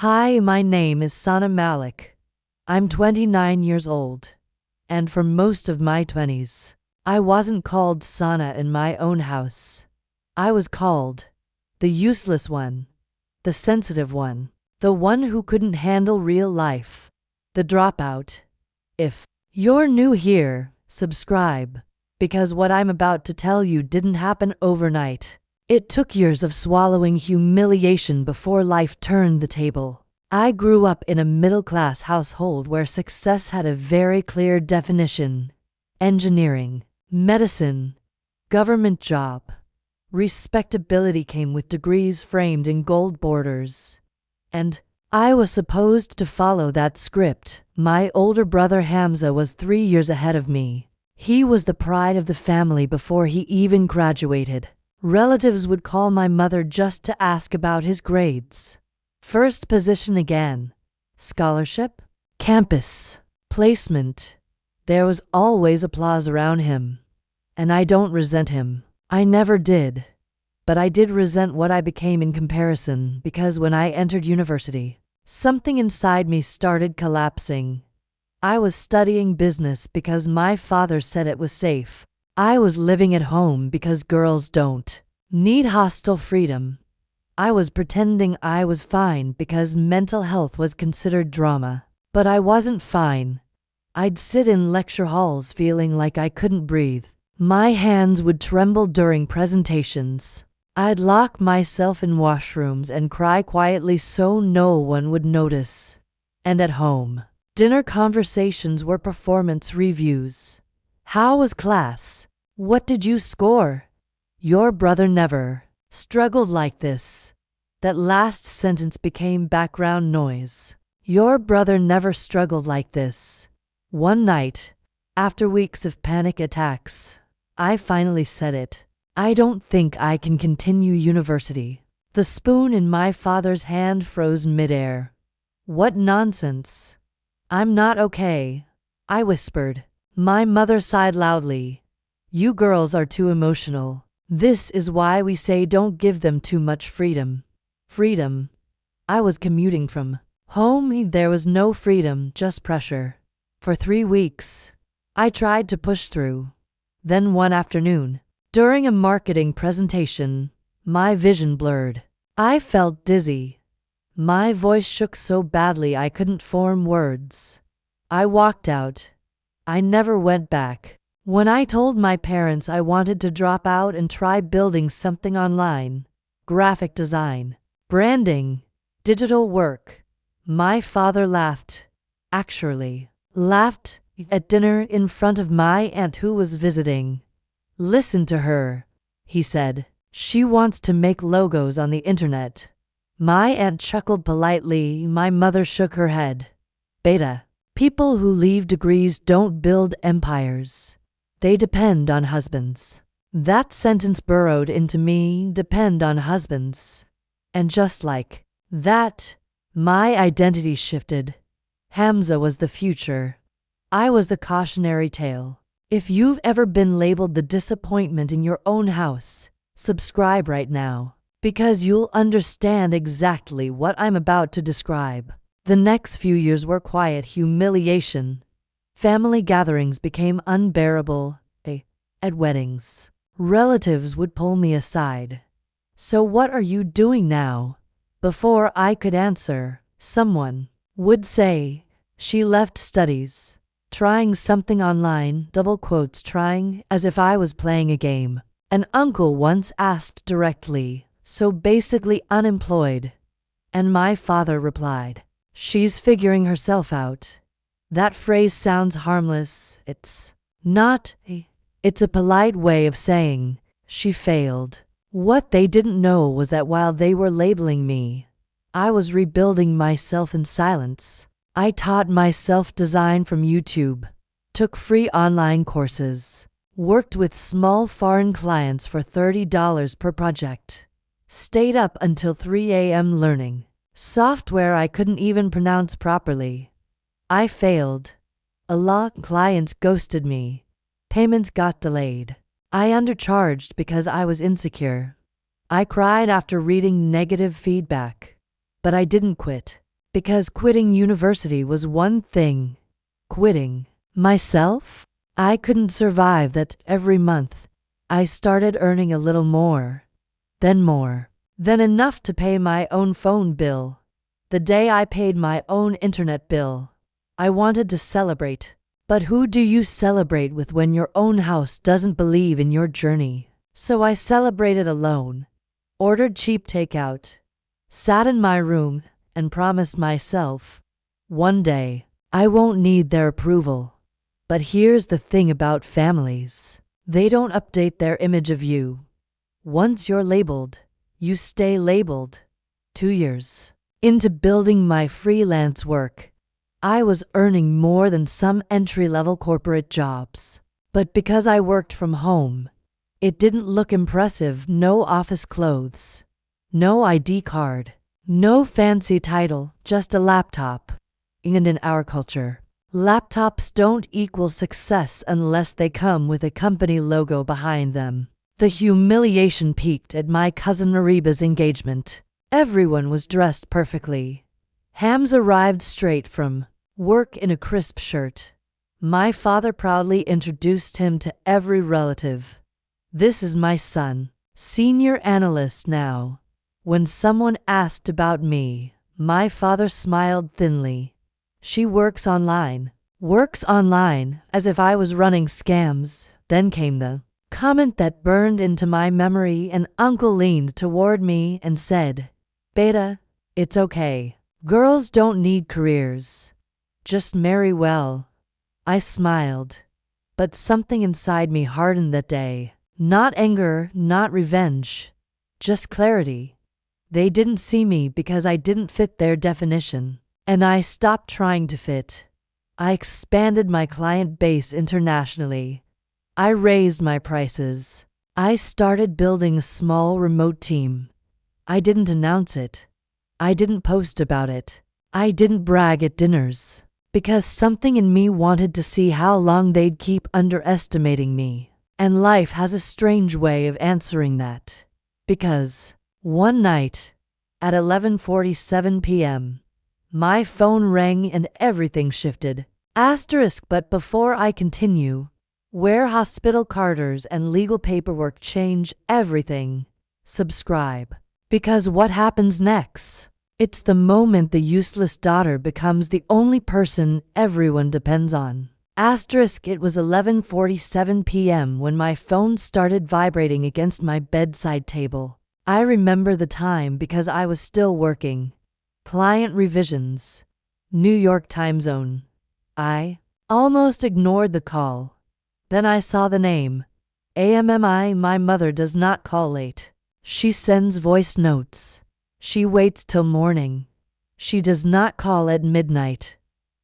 Hi, my name is Sana Malik. I'm 29 years old, and for most of my 20s, I wasn't called Sana in my own house. I was called the useless one, the sensitive one, the one who couldn't handle real life, the dropout. If you're new here, subscribe, because what I'm about to tell you didn't happen overnight. It took years of swallowing humiliation before life turned the table. I grew up in a middle-class household where success had a very clear definition: engineering, medicine, government job. Respectability came with degrees framed in gold borders. And I was supposed to follow that script. My older brother Hamza was 3 years ahead of me. He was the pride of the family before he even graduated. Relatives would call my mother just to ask about his grades. First position again. Scholarship? Campus? Placement? There was always applause around him. And I don't resent him. I never did. But I did resent what I became in comparison, because when I entered university, something inside me started collapsing. I was studying business because my father said it was safe. I was living at home because girls don't need hostel freedom. I was pretending I was fine because mental health was considered drama. But I wasn't fine. I'd sit in lecture halls feeling like I couldn't breathe. My hands would tremble during presentations. I'd lock myself in washrooms and cry quietly so no one would notice. And at home, dinner conversations were performance reviews. How was class? What did you score? Your brother never struggled like this. That last sentence became background noise. Your brother never struggled like this. One night, after weeks of panic attacks, I finally said it. I don't think I can continue university. The spoon in my father's hand froze midair. What nonsense. I'm not okay, I whispered. My mother sighed loudly. You girls are too emotional. This is why we say don't give them too much freedom. Freedom. I was commuting from home. There was no freedom, just pressure. For 3 weeks, I tried to push through. Then one afternoon, during a marketing presentation, my vision blurred. I felt dizzy. My voice shook so badly I couldn't form words. I walked out. I never went back. When I told my parents I wanted to drop out and try building something online, graphic design, branding, digital work, my father laughed. Actually, laughed at dinner in front of my aunt who was visiting. Listen to her, he said. She wants to make logos on the internet. My aunt chuckled politely. My mother shook her head. Beta. People who leave degrees don't build empires. They depend on husbands. That sentence burrowed into me. Depend on husbands. And just like that, my identity shifted. Hamza was the future. I was the cautionary tale. If you've ever been labeled the disappointment in your own house, subscribe right now, because you'll understand exactly what I'm about to describe. The next few years were quiet humiliation. Family gatherings became unbearable. At weddings, relatives would pull me aside. So what are you doing now? Before I could answer, someone would say, she left studies, trying something online, double quotes trying, as if I was playing a game. An uncle once asked directly, so basically unemployed. And my father replied, she's figuring herself out. That phrase sounds harmless. It's not. It's a polite way of saying, she failed. What they didn't know was that while they were labeling me, I was rebuilding myself in silence. I taught myself design from YouTube, took free online courses, worked with small foreign clients for $30 per project, stayed up until 3 a.m. learning software I couldn't even pronounce properly. I failed. A lot of clients ghosted me. Payments got delayed. I undercharged because I was insecure. I cried after reading negative feedback. But I didn't quit. Because quitting university was one thing. Quitting myself? I couldn't survive that. Every month, I started earning a little more, then enough to pay my own phone bill. The day I paid my own internet bill, I wanted to celebrate. But who do you celebrate with when your own house doesn't believe in your journey? So I celebrated alone, ordered cheap takeout, sat in my room, and promised myself, one day, I won't need their approval. But here's the thing about families. They don't update their image of you. Once you're labeled, you stay labeled. 2 years into building my freelance work, I was earning more than some entry-level corporate jobs. But because I worked from home, it didn't look impressive. No office clothes, no ID card, no fancy title, just a laptop. And in our culture, laptops don't equal success unless they come with a company logo behind them. The humiliation peaked at my cousin Mariba's engagement. Everyone was dressed perfectly. Hams arrived straight from work in a crisp shirt. My father proudly introduced him to every relative. This is my son, senior analyst now. When someone asked about me, my father smiled thinly. She works online, as if I was running scams. Then came the comment that burned into my memory, and Uncle leaned toward me and said, "Beta, it's okay. Girls don't need careers. Just marry well." I smiled, but something inside me hardened that day. Not anger, not revenge, just clarity. They didn't see me because I didn't fit their definition, and I stopped trying to fit. I expanded my client base internationally. I raised my prices. I started building a small remote team. I didn't announce it. I didn't post about it. I didn't brag at dinners, because something in me wanted to see how long they'd keep underestimating me. And life has a strange way of answering that. Because one night, at 11:47 p.m., my phone rang and everything shifted. But before I continue, where hospital charters and legal paperwork change everything, subscribe. Because what happens next? It's the moment the useless daughter becomes the only person everyone depends on. It was 11:47 p.m. when my phone started vibrating against my bedside table. I remember the time because I was still working. Client revisions. New York time zone. I almost ignored the call. Then I saw the name. AMMI. My mother does not call late. She sends voice notes. She waits till morning. She does not call at midnight.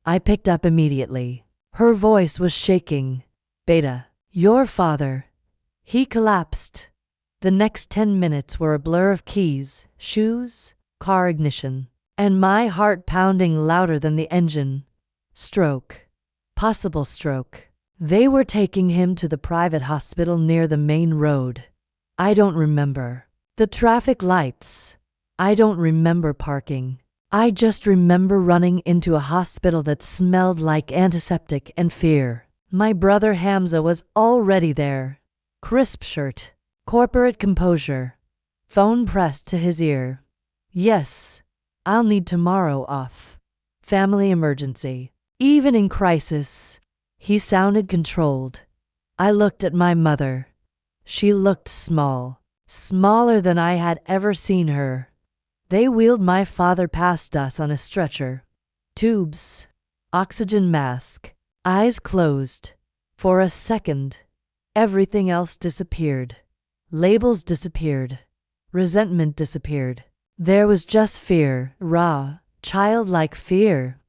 I picked up immediately. Her voice was shaking. "Beta, your father. He collapsed." The next 10 minutes were a blur of keys, shoes, car ignition, and my heart pounding louder than the engine. Stroke. Possible stroke. They were taking him to the private hospital near the main road. I don't remember the traffic lights. I don't remember parking. I just remember running into a hospital that smelled like antiseptic and fear. My brother Hamza was already there. Crisp shirt. Corporate composure. Phone pressed to his ear. "Yes, I'll need tomorrow off. Family emergency." Even in crisis, he sounded controlled. I looked at my mother. She looked small, smaller than I had ever seen her. They wheeled my father past us on a stretcher. Tubes. Oxygen mask. Eyes closed. For a second, everything else disappeared. Labels disappeared. Resentment disappeared. There was just fear, raw, childlike fear.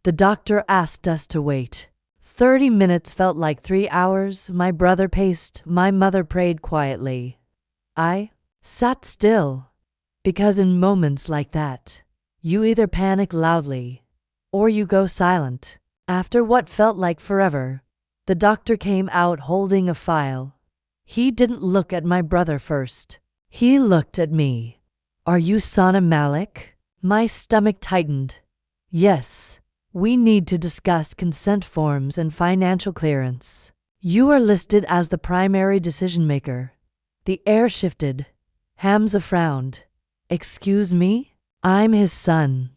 The doctor asked us to wait. 30 minutes felt like 3 hours. My brother paced. My mother prayed quietly. I sat still. Because in moments like that, you either panic loudly or you go silent. After what felt like forever, the doctor came out holding a file. He didn't look at my brother first. He looked at me. "Are you Sana Malik?" My stomach tightened. Yes, we need to discuss consent forms and financial clearance. You are listed as the primary decision maker. The air shifted. Hamza frowned. Excuse me? I'm his son.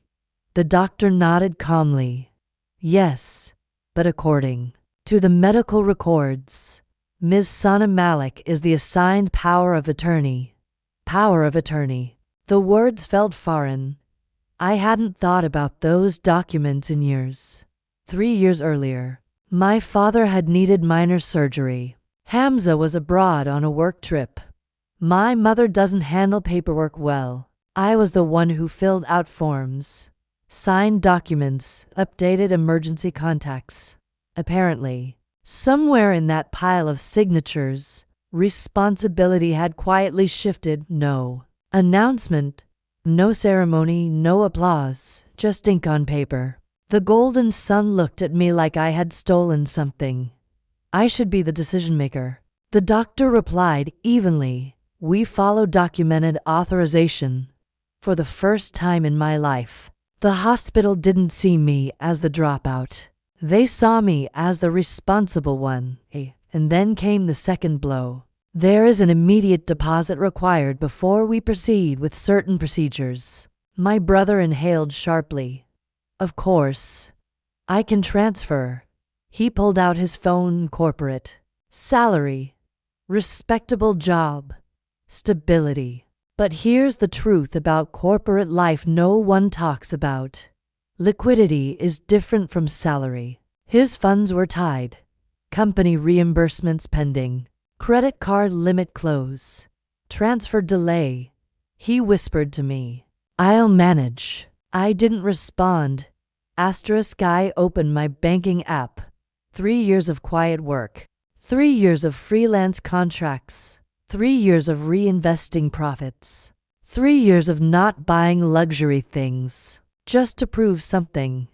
The doctor nodded calmly. Yes, but according to the medical records, Ms. Sana Malik is the assigned power of attorney. Power of attorney. The words felt foreign. I hadn't thought about those documents in years. 3 years earlier, my father had needed minor surgery. Hamza was abroad on a work trip. My mother doesn't handle paperwork well. I was the one who filled out forms, signed documents, updated emergency contacts. Apparently, somewhere in that pile of signatures, responsibility had quietly shifted. No announcement, no ceremony, no applause, just ink on paper. The golden sun looked at me like I had stolen something. I should be the decision maker. The doctor replied evenly. We follow documented authorization. For the first time in my life, the hospital didn't see me as the dropout. They saw me as the responsible one. And then came the second blow. There is an immediate deposit required before we proceed with certain procedures. My brother inhaled sharply. Of course, I can transfer. He pulled out his phone. Corporate. Salary. Respectable job. Stability. But here's the truth about corporate life no one talks about. Liquidity is different from salary. His funds were tied. Company reimbursements pending. Credit card limit close. Transfer delay. He whispered to me, I'll manage. I didn't respond. I opened my banking app. 3 years of quiet work. 3 years of freelance contracts. 3 years of reinvesting profits. 3 years of not buying luxury things. Just to prove something.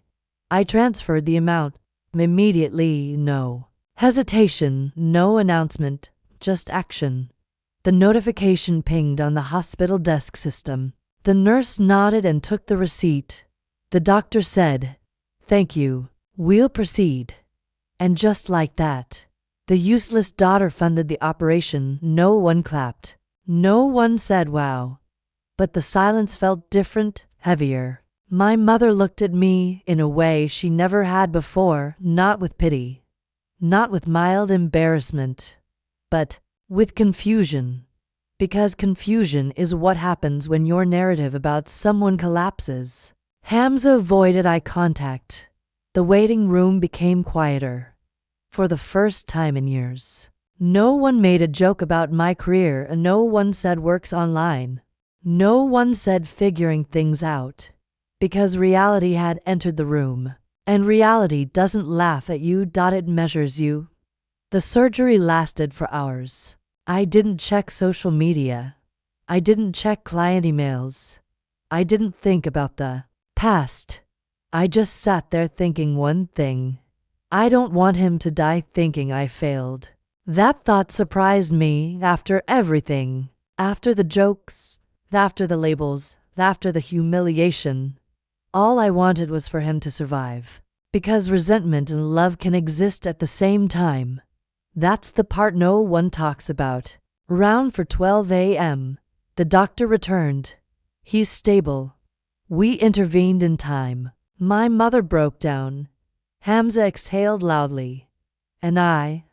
I transferred the amount. Immediately, no hesitation, no announcement, just action. The notification pinged on the hospital desk system. The nurse nodded and took the receipt. The doctor said, Thank you. We'll proceed. And just like that, the useless daughter funded the operation. No one clapped. No one said wow. But the silence felt different, heavier. My mother looked at me in a way she never had before, not with pity, not with mild embarrassment, but with confusion. Because confusion is what happens when your narrative about someone collapses. Hamza avoided eye contact. The waiting room became quieter. For the first time in years, no one made a joke about my career and no one said works online. No one said figuring things out. Because reality had entered the room. And reality doesn't laugh at you. It measures you. The surgery lasted for hours. I didn't check social media. I didn't check client emails. I didn't think about the past. I just sat there thinking one thing. I don't want him to die thinking I failed. That thought surprised me after everything. After the jokes, after the labels, after the humiliation. All I wanted was for him to survive. Because resentment and love can exist at the same time. That's the part no one talks about. Round for 12 a.m. The doctor returned. He's stable. We intervened in time. My mother broke down. Hamza exhaled loudly. And I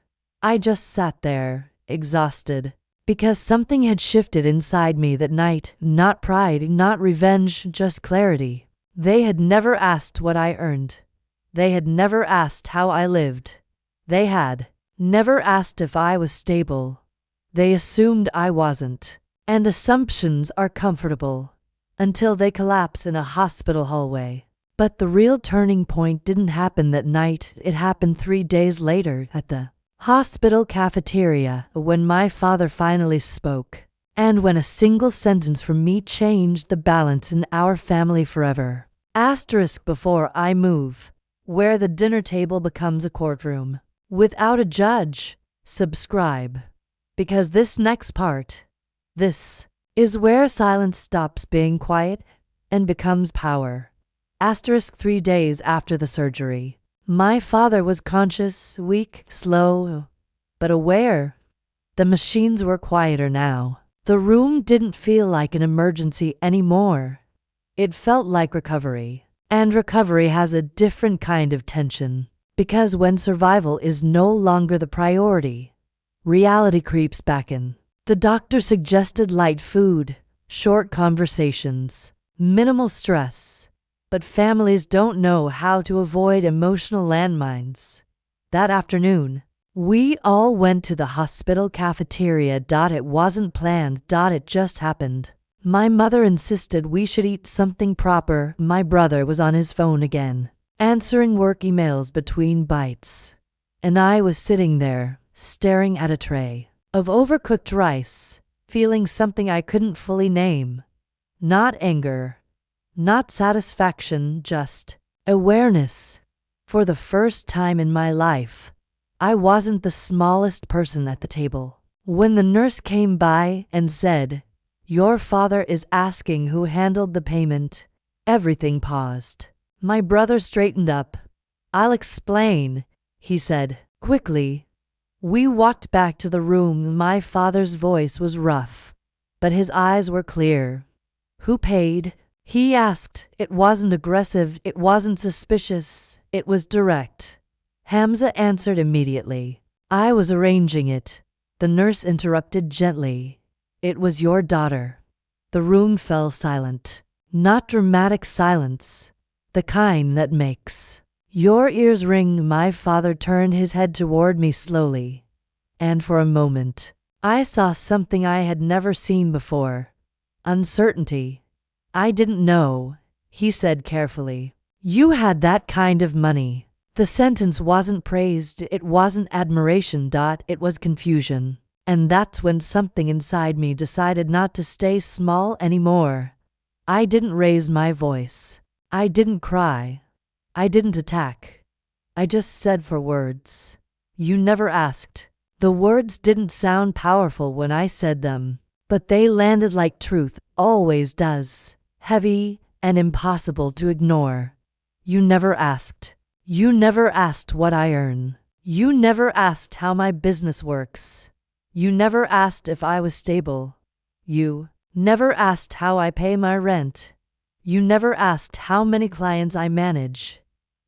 just sat there, exhausted. Because something had shifted inside me that night. Not pride, not revenge, just clarity. They had never asked what I earned. They had never asked how I lived. They had never asked if I was stable. They assumed I wasn't. And assumptions are comfortable until they collapse in a hospital hallway. But the real turning point didn't happen that night. It happened 3 days later at the hospital cafeteria when my father finally spoke. And when a single sentence from me changed the balance in our family forever. Before I move, where the dinner table becomes a courtroom. Without a judge, subscribe. Because this next part, this is where silence stops being quiet and becomes power. *3 days after the surgery. My father was conscious, weak, slow, but aware. The machines were quieter now. The room didn't feel like an emergency anymore. It felt like recovery. And recovery has a different kind of tension. Because when survival is no longer the priority, reality creeps back in. The doctor suggested light food, short conversations, minimal stress. But families don't know how to avoid emotional landmines. That afternoon, we all went to the hospital cafeteria. It wasn't planned. It just happened. My mother insisted we should eat something proper. My brother was on his phone again, answering work emails between bites. And I was sitting there, staring at a tray of overcooked rice, feeling something I couldn't fully name. Not anger, not satisfaction, just awareness. For the first time in my life, I wasn't the smallest person at the table. When the nurse came by and said, "Your father is asking who handled the payment," everything paused. My brother straightened up. "I'll explain," he said quickly. We walked back to the room. My father's voice was rough, but his eyes were clear. "Who paid?" he asked. It wasn't aggressive, it wasn't suspicious, it was direct. Hamza answered immediately. "I was arranging it." The nurse interrupted gently. "It was your daughter." The room fell silent. Not dramatic silence, the kind that makes your ears ring. My father turned his head toward me slowly, and for a moment, I saw something I had never seen before. Uncertainty. "I didn't know," he said carefully. "You had that kind of money." The sentence wasn't praise, it wasn't admiration. It was confusion. And that's when something inside me decided not to stay small anymore. I didn't raise my voice. I didn't cry. I didn't attack. I just said 4 words. "You never asked." The words didn't sound powerful when I said them, but they landed like truth always does. Heavy and impossible to ignore. You never asked. You never asked what I earn. You never asked how my business works. You never asked if I was stable. You never asked how I pay my rent. You never asked how many clients I manage.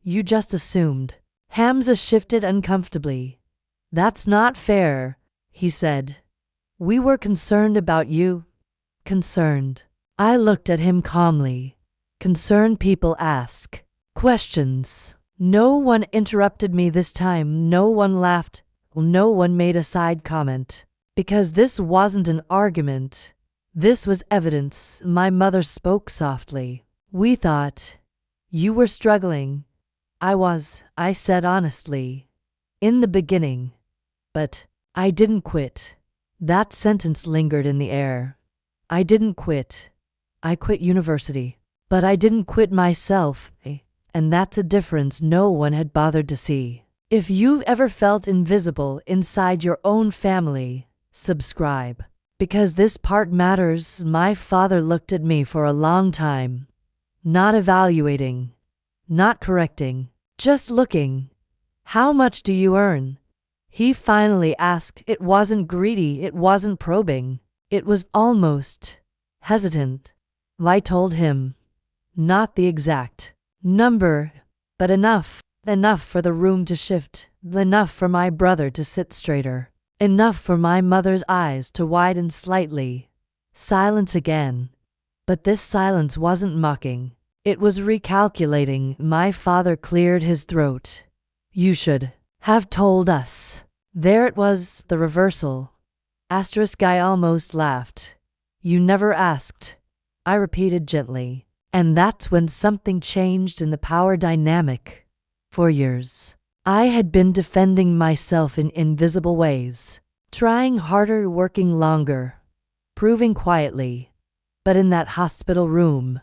You just assumed. Hamza shifted uncomfortably. "That's not fair," he said. "We were concerned about you." Concerned. I looked at him calmly. Concerned people ask questions. No one interrupted me this time. No one laughed. No one made a side comment. Because this wasn't an argument. This was evidence. My mother spoke softly. "We thought you were struggling." "I was," I said honestly. "In the beginning. But I didn't quit." That sentence lingered in the air. I didn't quit. I quit university. But I didn't quit myself. And that's a difference no one had bothered to see. If you've ever felt invisible inside your own family, subscribe. Because this part matters. My father looked at me for a long time. Not evaluating. Not correcting. Just looking. "How much do you earn?" he finally asked. It wasn't greedy. It wasn't probing. It was almost hesitant. I told him. Not the exact number, but enough. Enough for the room to shift. Enough for my brother to sit straighter. Enough for my mother's eyes to widen slightly. Silence again. But this silence wasn't mocking. It was recalculating. My father cleared his throat. "You should have told us." There it was, the reversal. I almost laughed. "You never asked," I repeated gently. And that's when something changed in the power dynamic. For years, I had been defending myself in invisible ways, trying harder, working longer, proving quietly. But in that hospital room,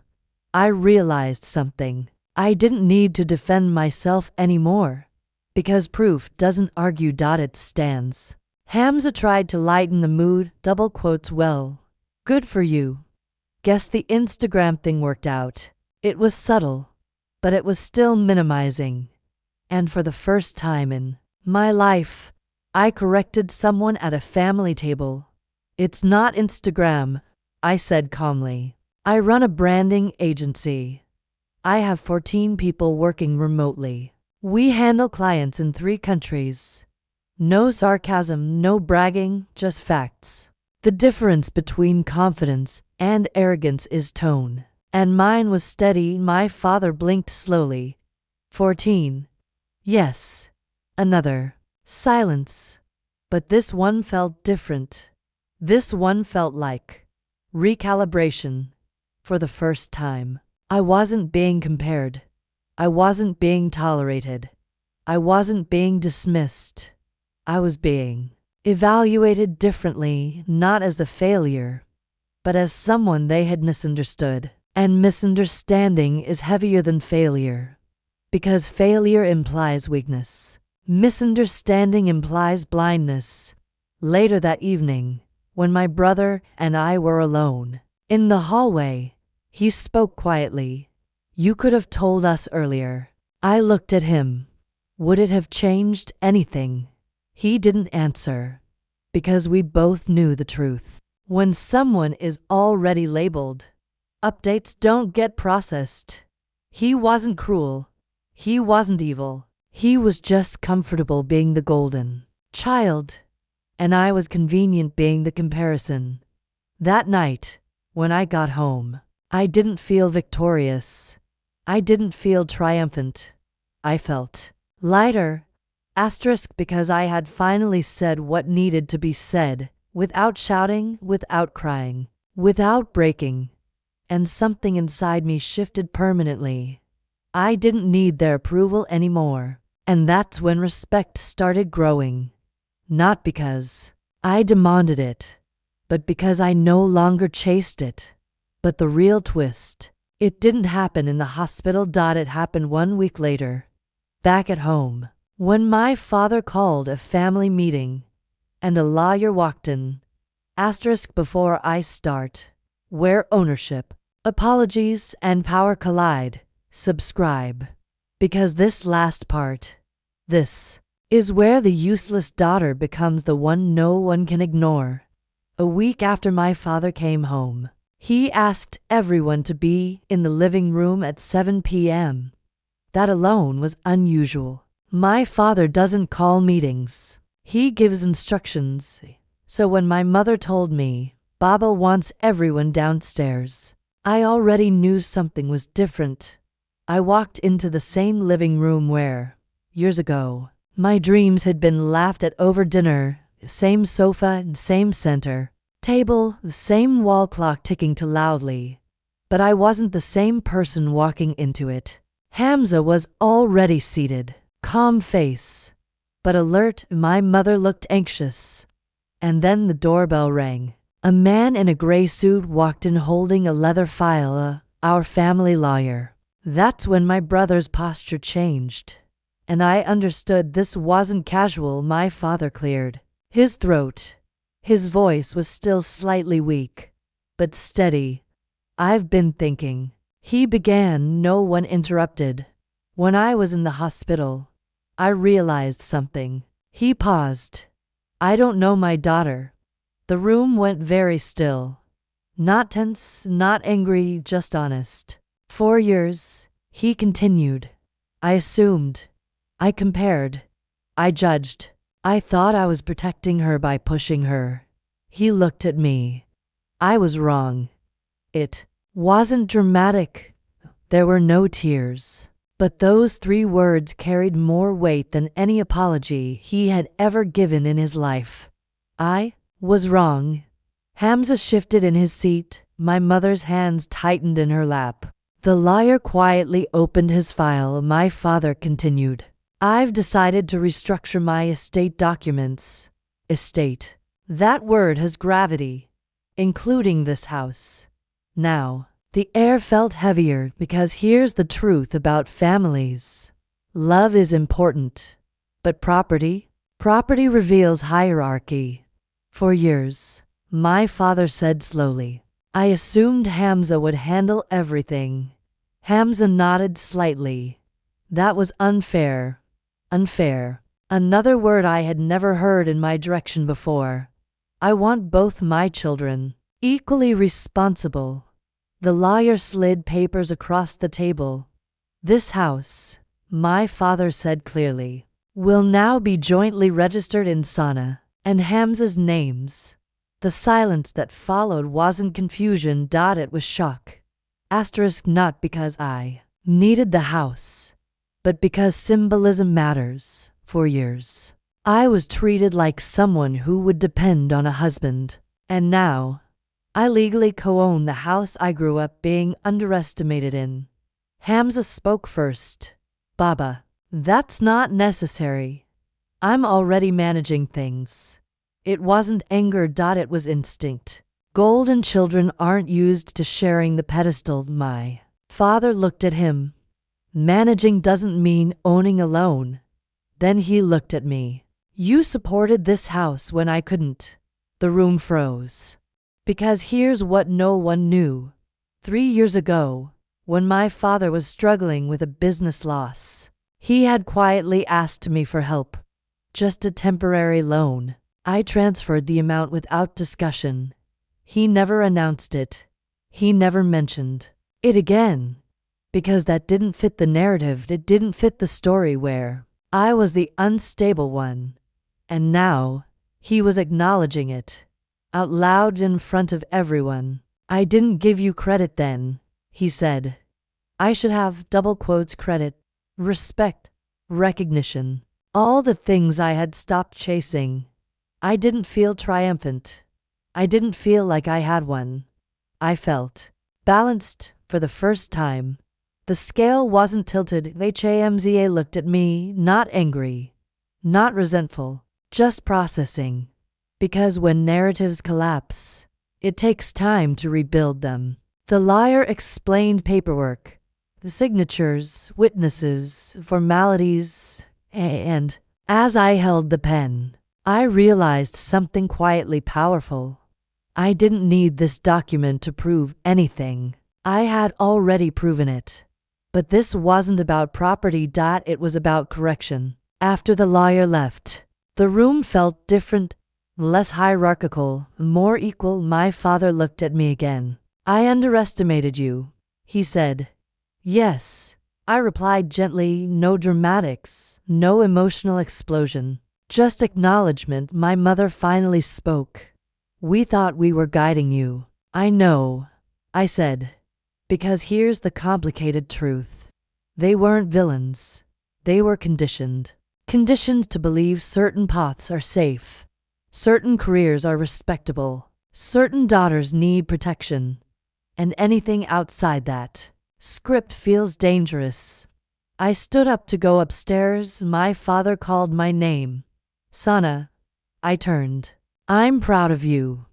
I realized something. I didn't need to defend myself anymore, because proof doesn't argue. It stands. Hamza tried to lighten the mood. Double quotes. "Well, good for you. Guess the Instagram thing worked out." It was subtle, but it was still minimizing. And for the first time in my life, I corrected someone at a family table. "It's not Instagram," I said calmly. "I run a branding agency. I have 14 people working remotely. We handle clients in 3 countries. No sarcasm, no bragging, just facts." The difference between confidence and arrogance is tone. And mine was steady. My father blinked slowly. 14. Yes. Another. Silence. But this one felt different. This one felt like recalibration. For the first time, I wasn't being compared. I wasn't being tolerated. I wasn't being dismissed. I was being evaluated differently, not as the failure, but as someone they had misunderstood. And misunderstanding is heavier than failure, because failure implies weakness. Misunderstanding implies blindness. Later that evening, when my brother and I were alone in the hallway, he spoke quietly. "You could have told us earlier." I looked at him. Would it have changed anything? He didn't answer, because we both knew the truth. When someone is already labeled, updates don't get processed. He wasn't cruel. He wasn't evil. He was just comfortable being the golden child, and I was convenient being the comparison. That night, when I got home, I didn't feel victorious. I didn't feel triumphant. I felt lighter. Because I had finally said what needed to be said, without shouting, without crying, without breaking. And something inside me shifted permanently. I didn't need their approval anymore. And that's when respect started growing. Not because I demanded it, but because I no longer chased it. But the real twist, it didn't happen in the hospital. It happened 1 week later, back at home. When my father called a family meeting, and a lawyer walked in. Before I start, where ownership, apologies, and power collide, subscribe. Because this last part, this is where the useless daughter becomes the one no one can ignore. A week after my father came home, he asked everyone to be in the living room at 7 p.m. That alone was unusual. My father doesn't call meetings. He gives instructions. So when my mother told me, "Baba wants everyone downstairs," I already knew something was different. I walked into the same living room where, years ago, my dreams had been laughed at over dinner. Same sofa and same center table, the same wall clock ticking too loudly. But I wasn't the same person walking into it. Hamza was already seated. Calm face, but alert. My mother looked anxious. And then the doorbell rang. A man in a gray suit walked in holding a leather file, our family lawyer. That's when my brother's posture changed. And I understood this wasn't casual. My father cleared his throat. His voice was still slightly weak, but steady. "I've been thinking," he began. No one interrupted. "When I was in the hospital, I realized something." He paused. "I don't know my daughter." The room went very still. Not tense, not angry, just honest. "For years," he continued, "I assumed. I compared. I judged. I thought I was protecting her by pushing her." He looked at me. I was wrong. It wasn't dramatic. There were no tears. But those 3 words carried more weight than any apology he had ever given in his life. I was wrong. Hamza shifted in his seat. My mother's hands tightened in her lap. The lawyer quietly opened his file. My father continued. "I've decided to restructure my estate documents." Estate. That word has gravity, including this house. Now, the air felt heavier because here's the truth about families. Love is important, but property reveals hierarchy. "For years," my father said slowly, "I assumed Hamza would handle everything. Hamza nodded slightly. That was unfair. Unfair. Another word I had never heard in my direction before. I want both my children equally responsible. The lawyer slid papers across the table. This house, my father said clearly, will now be jointly registered in Sana and Hamza's names. The silence that followed wasn't confusion. It was shock. Asterisk, not because I needed the house, but because symbolism matters. For years, I was treated like someone who would depend on a husband. And now, I legally co-own the house I grew up being underestimated in. Hamza spoke first. Baba, that's not necessary. I'm already managing things. It wasn't anger. It was instinct. Golden children aren't used to sharing the pedestal. My father looked at him. Managing doesn't mean owning alone. Then he looked at me. You supported this house when I couldn't. The room froze. Because here's what no one knew. 3 years ago, when my father was struggling with a business loss, he had quietly asked me for help. Just a temporary loan. I transferred the amount without discussion. He never announced it. He never mentioned it again. Because that didn't fit the narrative. It didn't fit the story where I was the unstable one. And now, he was acknowledging it. Out loud in front of everyone. I didn't give you credit then, he said. I should have double quotes credit, respect, recognition. All the things I had stopped chasing. I didn't feel triumphant. I didn't feel like I had one. I felt balanced for the first time. The scale wasn't tilted. Hamza looked at me, not angry, not resentful, just processing. Because when narratives collapse, it takes time to rebuild them. The lawyer explained paperwork, the signatures, witnesses, formalities, and as I held the pen, I realized something quietly powerful. I didn't need this document to prove anything. I had already proven it. But this wasn't about property. It was about correction. After the lawyer left, the room felt different, less hierarchical, more equal. My father looked at me again. I underestimated you, he said. Yes, I replied gently. No dramatics, no emotional explosion, just acknowledgement. My mother finally spoke. We thought we were guiding you. I know, I said. Because here's the complicated truth. They weren't villains. They were conditioned. Conditioned to believe certain paths are safe. Certain careers are respectable. Certain daughters need protection. And anything outside that script feels dangerous. I stood up to go upstairs. My father called my name. Sana. I turned. I'm proud of you.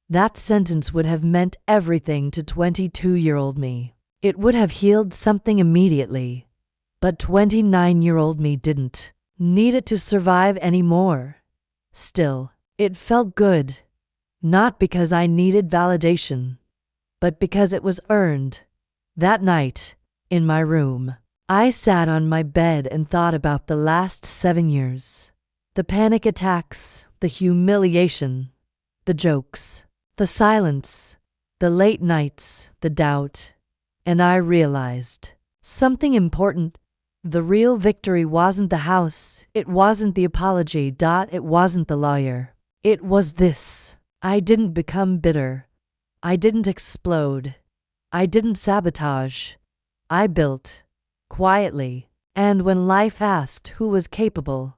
That sentence would have meant everything to 22-year-old me. It would have healed something immediately. But 29-year-old me didn't need it to survive anymore. Still, it felt good. Not because I needed validation, but because it was earned. That night, in my room, I sat on my bed and thought about the last 7 years. The panic attacks, the humiliation, the jokes, the silence, the late nights, the doubt. And I realized something important. The real victory wasn't the house. It wasn't the apology. It wasn't the lawyer. It was this. I didn't become bitter. I didn't explode. I didn't sabotage. I built. Quietly. And when life asked who was capable,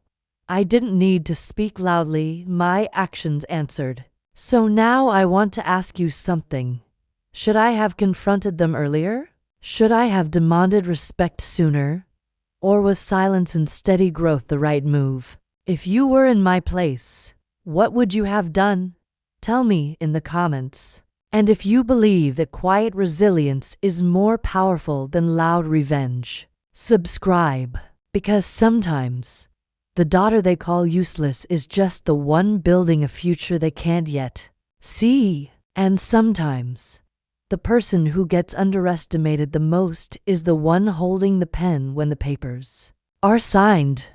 I didn't need to speak loudly. My actions answered. So now I want to ask you something. Should I have confronted them earlier? Should I have demanded respect sooner? Or was silence and steady growth the right move? If you were in my place, what would you have done? Tell me in the comments. And if you believe that quiet resilience is more powerful than loud revenge, subscribe. Because sometimes, the daughter they call useless is just the one building a future they can't yet see. And sometimes, The person who gets underestimated the most is the one holding the pen when the papers are signed.